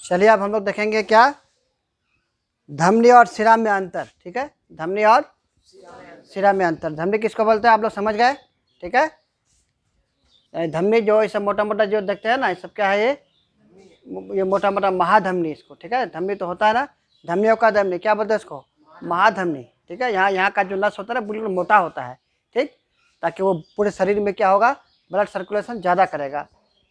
चलिए अब हम लोग देखेंगे क्या, धमनी और शिरा में अंतर। ठीक है, धमनी और शिरा में अंतर। धमनी किसको बोलते हैं आप लोग समझ गए? ठीक है, धमनी जो ये सब मोटा मोटा जो देखते हैं ना, ये सब क्या है, ये मोटा मोटा महाधमनी इसको। ठीक है, धमनी तो होता है ना, धमनियों का धमनी क्या बोलते हैं इसको, महाधमनी। ठीक है, यहाँ का जो नस होता है ना बिल्कुल मोटा होता है, ठीक, ताकि वो पूरे शरीर में क्या होगा, ब्लड सर्कुलेशन ज़्यादा करेगा।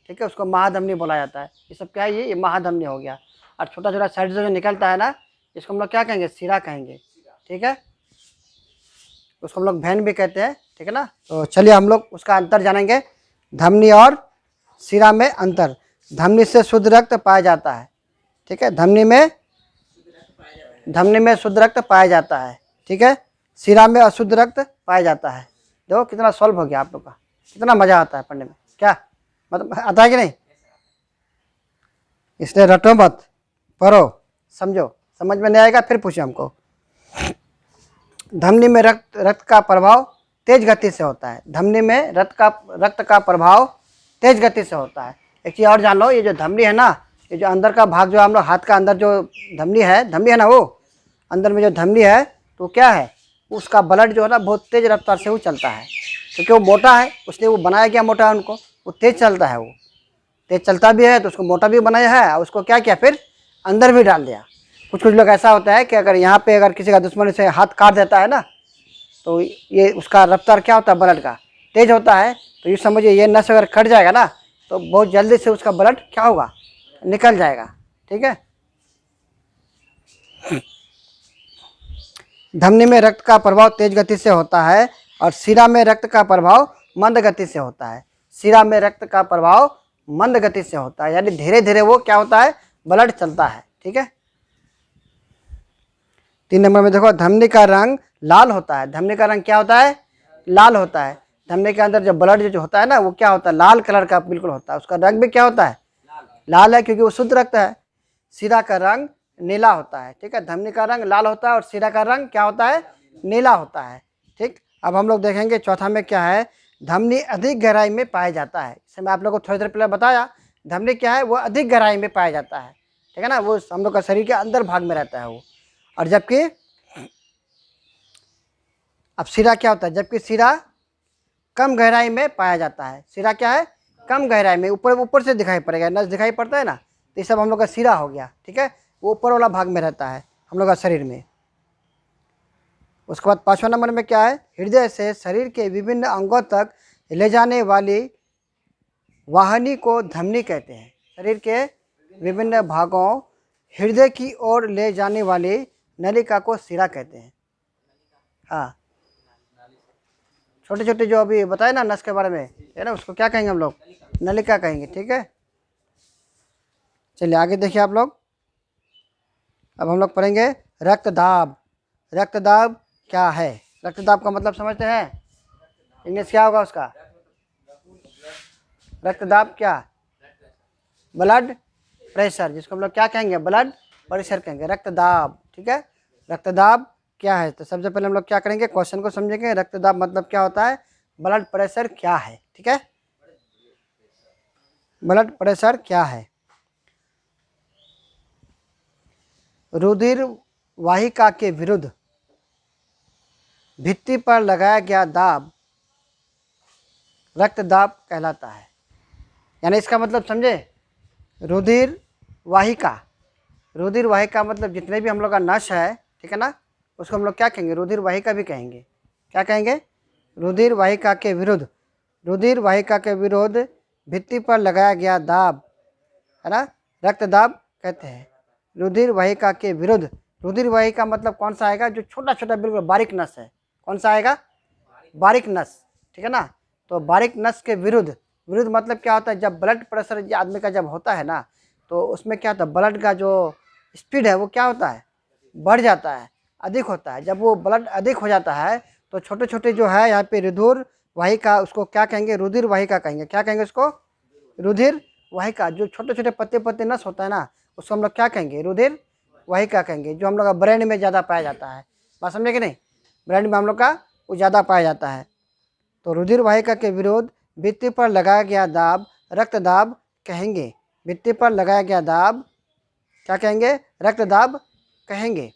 ठीक है, उसको महाधमनी बोला जाता है। ये सब क्या है, ये महाधमनी हो गया। और छोटा छोटा साइड से जो निकलता है ना, इसको हम लोग क्या कहेंगे, शिरा कहेंगे। ठीक है, उसको हम लोग वैन भी कहते हैं। ठीक है ना, तो चलिए हम लोग उसका अंतर जानेंगे, धमनी और शिरा में अंतर। धमनी से शुद्ध रक्त पाया जाता है। ठीक है, धमनी में शुद्ध रक्त पाया जाता है। ठीक है, शिरा में अशुद्ध रक्त पाया जाता है। देखो कितना सॉल्व हो गया आप लोग का, कितना मजा आता है पढ़ने में, क्या मतलब आता है कि नहीं? इसलिए रटो मत, पढ़ो, समझो। समझ में नहीं आएगा फिर पूछो हमको। धमनी में रक्त का प्रभाव तेज गति से होता है। धमनी में रक्त का प्रभाव तेज गति से होता है। एक चीज़ और जान लो, ये जो धमनी है ना, ये जो अंदर का भाग जो हम लोग हाथ का अंदर जो धमनी है ना, वो अंदर में जो धमनी है तो क्या है, उसका ब्लड जो है ना बहुत तेज रफ्तार से वो चलता है, क्योंकि वो मोटा है, उसने वो बनाया गया मोटा है उनको, वो तेज चलता है, वो तेज चलता भी है तो उसको मोटा भी बनाया है, और उसको क्या किया फिर अंदर भी डाल दिया। कुछ लोग ऐसा होता है कि अगर यहाँ पे अगर किसी का दुश्मन से हाथ काट देता है ना, तो ये उसका रफ्तार क्या होता है, ब्लड का तेज होता है। तो ये समझिए ये नस अगर कट जाएगा ना तो बहुत जल्दी से उसका ब्लड क्या होगा, निकल जाएगा। ठीक है, धमनी में रक्त का प्रभाव तेज गति से होता है और शिरा में रक्त का प्रभाव मंद गति से होता है। शिरा में रक्त का प्रभाव मंद गति से होता है, यानी धीरे धीरे वो क्या होता है, ब्लड चलता है। ठीक है, 3 नंबर में देखो, धमनी का रंग लाल होता है। धमनी का रंग क्या होता है, लाल होता है। धमनी के अंदर जो ब्लड जो होता है ना, वो क्या होता है, लाल कलर का बिल्कुल होता है। उसका रंग भी क्या होता है, लाल है, क्योंकि वो शुद्ध रक्त है। शिरा का रंग नीला होता है। ठीक है, धमनी का रंग लाल होता है और शिरा का रंग क्या होता है, नीला होता है। ठीक, अब हम लोग देखेंगे चौथा में क्या है, धमनी अधिक गहराई में पाया जाता है। जैसे मैं आप लोग को थोड़ी देर पहले बताया, धमनी क्या है, वो अधिक गहराई में पाया जाता है। ठीक है ना, वो हम लोग का शरीर के अंदर भाग में रहता है वो। और जबकि अब शिरा क्या होता है, जबकि शिरा कम गहराई में पाया जाता है। शिरा क्या है, कम गहराई में, ऊपर से दिखाई पड़ेगा, नस दिखाई पड़ता है ना, तो ये सब हम लोग का शिरा हो गया। ठीक है, वो ऊपर वाला भाग में रहता है हम लोग का शरीर में। उसके बाद 5वां नंबर में क्या है, हृदय से शरीर के विभिन्न अंगों तक ले जाने वाली वाहिनी को धमनी कहते हैं। शरीर के विभिन्न भागों हृदय की ओर ले जाने वाली नलिका को शिरा कहते हैं। हाँ, छोटे छोटे जो अभी बताए ना नस के बारे में, है ना, उसको क्या कहेंगे हम लोग, नलिका कहेंगे। ठीक है, चलिए आगे देखिए आप लोग। अब हम लोग पढ़ेंगे रक्तदाब। रक्तदाब क्या है, रक्तदाब का मतलब समझते हैं, इंग्लिश क्या होगा उसका, रक्तदाब क्या, ब्लड प्रेशर, जिसको हम लोग क्या कहेंगे, ब्लड प्रेशर कहेंगे, रक्तदाब। ठीक है, रक्तदाब क्या है, तो सबसे पहले हम लोग क्या करेंगे, क्वेश्चन को समझेंगे। रक्तदाब मतलब क्या होता है, ब्लड प्रेशर क्या है। ठीक है, ब्लड प्रेशर क्या है, रुधिर वाहिका के विरुद्ध भित्ति पर लगाया गया दाब रक्तदाब कहलाता है। यानी इसका मतलब समझे, रुधिर वाहिका, रुधिर वाहिका मतलब जितने भी हम लोग का नस है, ठीक है ना, उसको हम लोग क्या कहेंगे, रुधिर वाहिका भी कहेंगे। क्या कहेंगे, रुधिर वाहिका के विरुद्ध, रुधिर वाहिका के विरुद्ध भित्ति पर लगाया गया दाब, है ना, रक्तदाब कहते हैं। रुधिर वाहिका के विरुद्ध, रुधिर वाहिका मतलब कौन सा आएगा, जो छोटा छोटा बिल्कुल बारीक नस है, कौन सा आएगा, बारीक नस। ठीक है ना, तो बारीक नस के विरुद्ध, विरुद्ध मतलब क्या होता है, जब ब्लड प्रेशर आदमी का जब होता है ना, तो उसमें क्या होता है, ब्लड का जो स्पीड है वो क्या होता है, बढ़ जाता है, अधिक होता है। जब वो ब्लड अधिक हो जाता है तो छोटे छोटे जो है यहाँ पे रुधिर वाहिका, उसको क्या कहेंगे, रुधिर वाहिका कहेंगे। क्या कहेंगे उसको, रुधिर वाहिका। जो छोटे छोटे पत्ते पत्ते नस होता है ना, उसको हम लोग क्या कहेंगे, रुधिर वाहिका कहेंगे, जो हम लोग का ब्रेन में ज़्यादा पाया जाता है। बात समझे कि नहीं, ब्रेन में हम लोग का वो ज़्यादा पाया जाता है। तो रुधिर वाहिका के विरुद्ध भित्ति पर लगाया गया दाब रक्तदाब कहेंगे। भित्ति पर लगाया गया दाब क्या कहेंगे, रक्त दाब कहेंगे।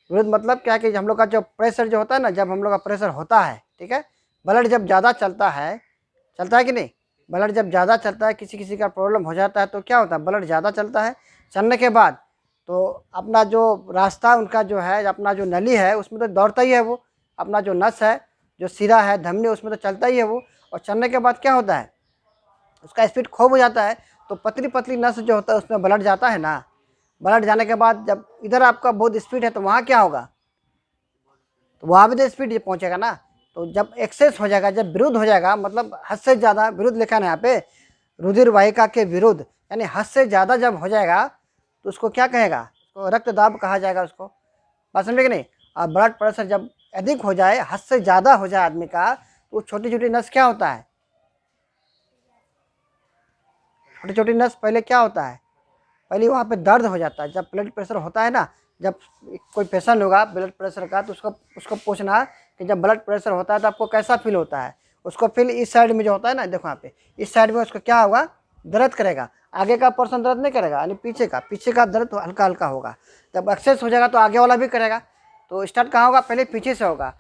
विरुद्ध मतलब क्या कि हम लोग का जो प्रेशर जो होता है ना, जब हम लोग का प्रेशर होता है, ठीक है, ब्लड जब ज़्यादा चलता है कि नहीं, ब्लड जब ज़्यादा चलता है, किसी किसी का प्रॉब्लम हो जाता है तो क्या होता है, ब्लड ज़्यादा चलता है, चलने के बाद तो अपना जो रास्ता उनका जो है, अपना जो नली है उसमें तो दौड़ता ही है वो, अपना जो नस है, जो सिरा है, धमनी, उसमें तो चलता ही है वो। और चलने के बाद क्या होता है, उसका स्पीड खूब हो जाता है, तो पतली पतली नस जो होता है उसमें ब्लड जाता है ना। ब्लड जाने के बाद जब इधर आपका बहुत स्पीड है तो वहाँ क्या होगा, तो वहाँ भी तो स्पीड पहुँचेगा ना। तो जब एक्सेस हो जाएगा, जब विरुद्ध हो जाएगा, मतलब हद से ज़्यादा, विरुद्ध लिखा है यहाँ पे, रुधिर वाहिका के विरुद्ध, यानी हद से ज़्यादा जब हो जाएगा तो उसको क्या कहेगा, उसको रक्त दाब कहा जाएगा उसको। बात समझे कि नहीं। और ब्लड प्रेशर जब अधिक हो जाए, हद से ज़्यादा हो जाए आदमी का, तो छोटी छोटी नस क्या होता है, छोटी छोटी नस पहले क्या होता है, पहले वहाँ पे दर्द हो जाता है। जब ब्लड प्रेशर होता है ना, जब कोई पेशेंट होगा ब्लड प्रेशर का, तो उसको पूछना कि जब ब्लड प्रेशर होता है तो आपको कैसा फील होता है। उसको फील इस साइड में जो होता है ना, देखो यहाँ पे इस साइड में उसको क्या होगा, दर्द करेगा। आगे का पोर्शन दर्द नहीं करेगा, यानी पीछे का दर्द तो हल्का हल्का होगा। जब एक्सेस हो जाएगा तो आगे वाला भी करेगा। तो स्टार्ट कहाँ होगा, पहले पीछे से होगा,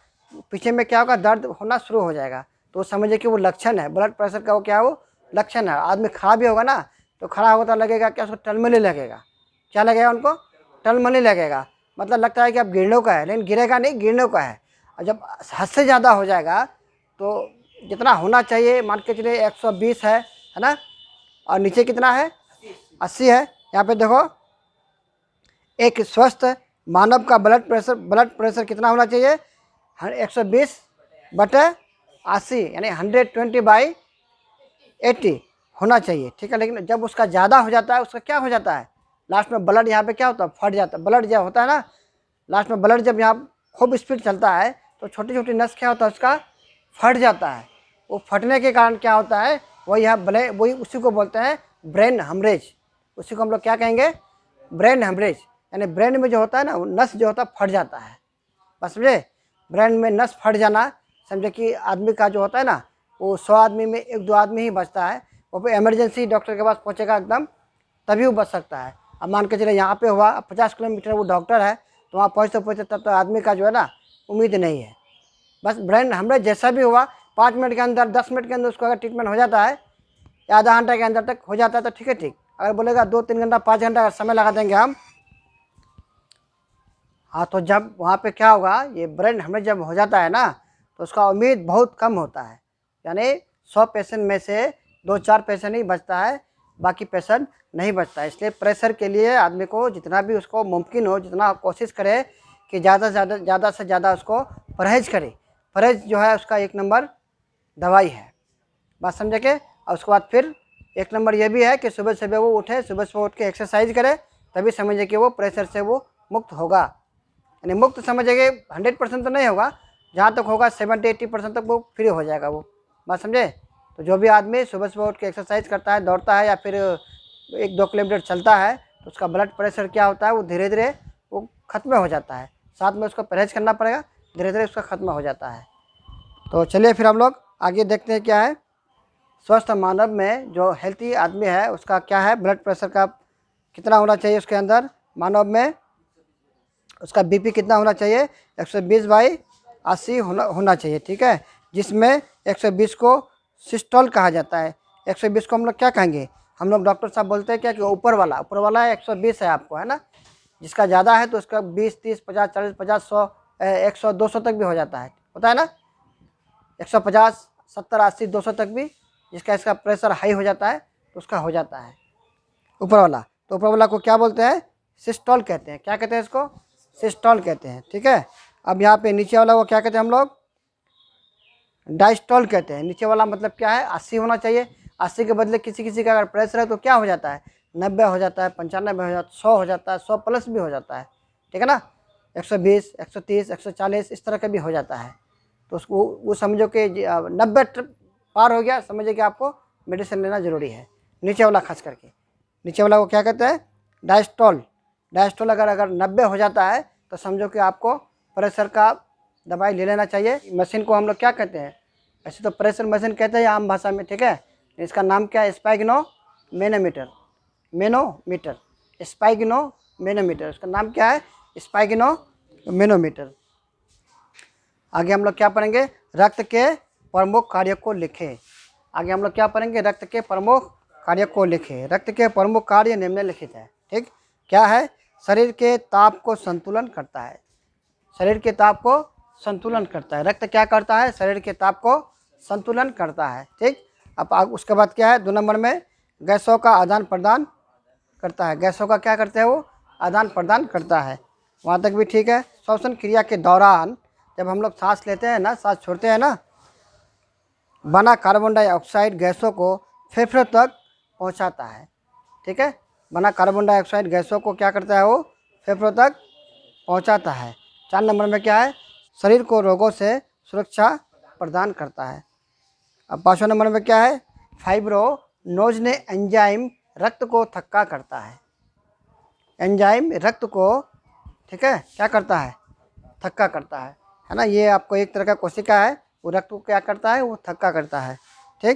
पीछे में क्या होगा, दर्द होना शुरू हो जाएगा। तो समझिए कि वो लक्षण है ब्लड प्रेशर का, वो क्या है, वो लक्षण है। आदमी खड़ा भी होगा ना, तो खड़ा होगा तो लगेगा क्या, उसको टलमली लगेगा। क्या लगेगा उनको, टलमली लगेगा। मतलब लगता है कि अब गिरने का है, लेकिन गिरेगा नहीं, गिरने का है। और जब हद से ज़्यादा हो जाएगा तो जितना होना चाहिए, मान के चलिए 120 है ना, और नीचे कितना है, 80 है। यहाँ पे देखो, एक स्वस्थ मानव का ब्लड प्रेशर कितना होना चाहिए, 120/80, यानी 120/80 होना चाहिए, ठीक है। लेकिन जब उसका ज़्यादा हो जाता है, उसका क्या हो जाता है, लास्ट में ब्लड यहाँ पे क्या होता है, फट जाता है। ब्लड जब होता है ना, लास्ट में ब्लड जब यहाँ खूब स्पीड चलता है तो छोटी छोटी नस क्या होता है, उसका फट जाता है। वो फटने के कारण क्या होता है, वही उसी को बोलते हैं ब्रेन हेमरेज। उसी को हम लोग क्या कहेंगे, ब्रेन हेमरेज। यानी ब्रेन में जो होता है ना, वो नस जो होता है फट जाता है। बस समझे, ब्रेन में नस फट जाना, समझे कि आदमी का जो होता है ना, वो 100 आदमी में 1-2 आदमी ही बचता है। वो फिर इमरजेंसी डॉक्टर के पास पहुँचेगा एकदम, तभी वो बच सकता है। अब मान के चले यहाँ पे हुआ, अब 50 किलोमीटर वो डॉक्टर है, तो वहाँ पहुँचते तब तो आदमी का जो है ना उम्मीद नहीं है। बस ब्रेन हेमरेज जैसा भी हुआ, 5 मिनट के अंदर, 10 मिनट के अंदर उसको अगर ट्रीटमेंट हो जाता है, या आधा घंटा के अंदर तक हो जाता है तो ठीक है, ठीक। अगर बोलेगा 2-3 घंटा, 5 घंटा का समय लगा देंगे हम, हाँ, तो जब वहाँ पे क्या होगा, ये ब्रेन हेमरेज जब हो जाता है ना, तो उसका उम्मीद बहुत कम होता है। यानी 100 पेशेंट में से 2-4 पेशेंट ही बचता है, बाकी पेशेंट नहीं बचता है। इसलिए प्रेशर के लिए आदमी को जितना भी उसको मुमकिन हो, जितना कोशिश करे कि ज़्यादा से ज़्यादा उसको परहेज करे। परहेज जो है उसका 1 नंबर दवाई है। बात समझे के। और उसके बाद फिर 1 नंबर ये भी है कि सुबह सुबह वो उठे, सुबह उठ के एक्सरसाइज करे, तभी समझे कि वो प्रेशर से वो मुक्त होगा। यानी मुक्त समझिए 100% तो नहीं होगा, जहाँ तक होगा 70-80% तक वो फ्री हो जाएगा वो। बात समझे। तो जो भी आदमी सुबह उठ के एक्सरसाइज करता है, दौड़ता है, या फिर 1-2 किलोमीटर चलता है, तो उसका ब्लड प्रेशर क्या होता है, वो धीरे धीरे वो ख़त्म हो जाता है। साथ में उसको परहेज करना पड़ेगा, धीरे धीरे उसका ख़त्म हो जाता है। तो चलिए फिर हम लोग आगे देखते हैं क्या है। स्वस्थ मानव में जो हेल्थी आदमी है, उसका क्या है, ब्लड प्रेशर का कितना होना चाहिए उसके अंदर, मानव में उसका बीपी कितना होना चाहिए, 120/80 होना चाहिए, ठीक है। जिसमें 120 को सिस्टोल कहा जाता है। 120 को हम लोग क्या कहेंगे, हम लोग डॉक्टर साहब बोलते हैं क्या कि ऊपर वाला है, 120 है आपको, है ना। जिसका ज़्यादा है तो उसका 20, 30, 50, 40, 50, 100, 100, 200 तक भी हो जाता है, होता है ना। 150, 70, 80, 200 तक भी, जिसका इसका प्रेशर हाई हो जाता है तो उसका हो जाता है ऊपर वाला। तो ऊपर वाला को क्या बोलते हैं, सिस्टोल कहते हैं। क्या कहते हैं इसको, सिस्टोल कहते हैं, ठीक है। अब यहाँ पे नीचे वाला को क्या कहते हैं हम लोग, डायस्टोल कहते हैं। नीचे वाला मतलब क्या है, 80 होना चाहिए। 80 के बदले किसी किसी का अगर प्रेशर है तो क्या हो जाता है, 90 हो जाता है, 95 हो जाता है, 100 हो जाता है, 100 प्लस भी हो जाता है, ठीक है ना। 120, 130, 140 इस तरह का भी हो जाता है। तो उसको वो समझो कि 90 पार हो गया, समझिए कि आपको मेडिसिन लेना ज़रूरी है। नीचे वाला खास करके, नीचे वाला को क्या कहते हैं, डायस्टोल। डायस्टोल अगर 90 हो जाता है तो समझो कि आपको प्रेशर का दवाई ले लेना चाहिए। मशीन को हम लोग क्या कहते हैं, ऐसे तो प्रेशर मशीन कहते हैं आम भाषा में, ठीक है। इसका नाम क्या है, स्पैग्नो मैनोमीटर। स्पाइगनोमेनोमीटर, उसका नाम क्या है? स्पाइगनोमेनोमीटर। आगे हम लोग क्या पढ़ेंगे? रक्त के प्रमुख कार्य को लिखें। आगे हम लोग क्या पढ़ेंगे? रक्त के प्रमुख कार्य को लिखें। रक्त के प्रमुख कार्य निम्नलिखित है। ठीक, क्या है? शरीर के ताप को संतुलन करता है। शरीर के ताप को संतुलन करता है। रक्त क्या करता है? शरीर के ताप को संतुलन करता है। ठीक, अब उसके बाद क्या है? 2 नंबर में गैसों का आदान प्रदान करता है। गैसों का क्या करते हैं? वो आदान प्रदान करता है। वहाँ तक भी ठीक है। श्वसन क्रिया के दौरान जब हम लोग सांस लेते हैं ना, सांस छोड़ते हैं ना, बना कार्बन डाइऑक्साइड गैसों को फेफड़ों तक पहुँचाता है। ठीक है, बना कार्बन डाइऑक्साइड गैसों को क्या करता है? वो फेफड़ों तक पहुँचाता है। 4 नंबर में क्या है? शरीर को रोगों से सुरक्षा प्रदान करता है। अब 5वें नंबर में क्या है? फाइब्रोनोजने एंजाइम रक्त को थक्का करता है। एंजाइम रक्त को, ठीक है, क्या करता है? थक्का करता है ना। ये आपको एक तरह का कोशिका है, वो रक्त को क्या करता है? वो थक्का करता है। ठीक।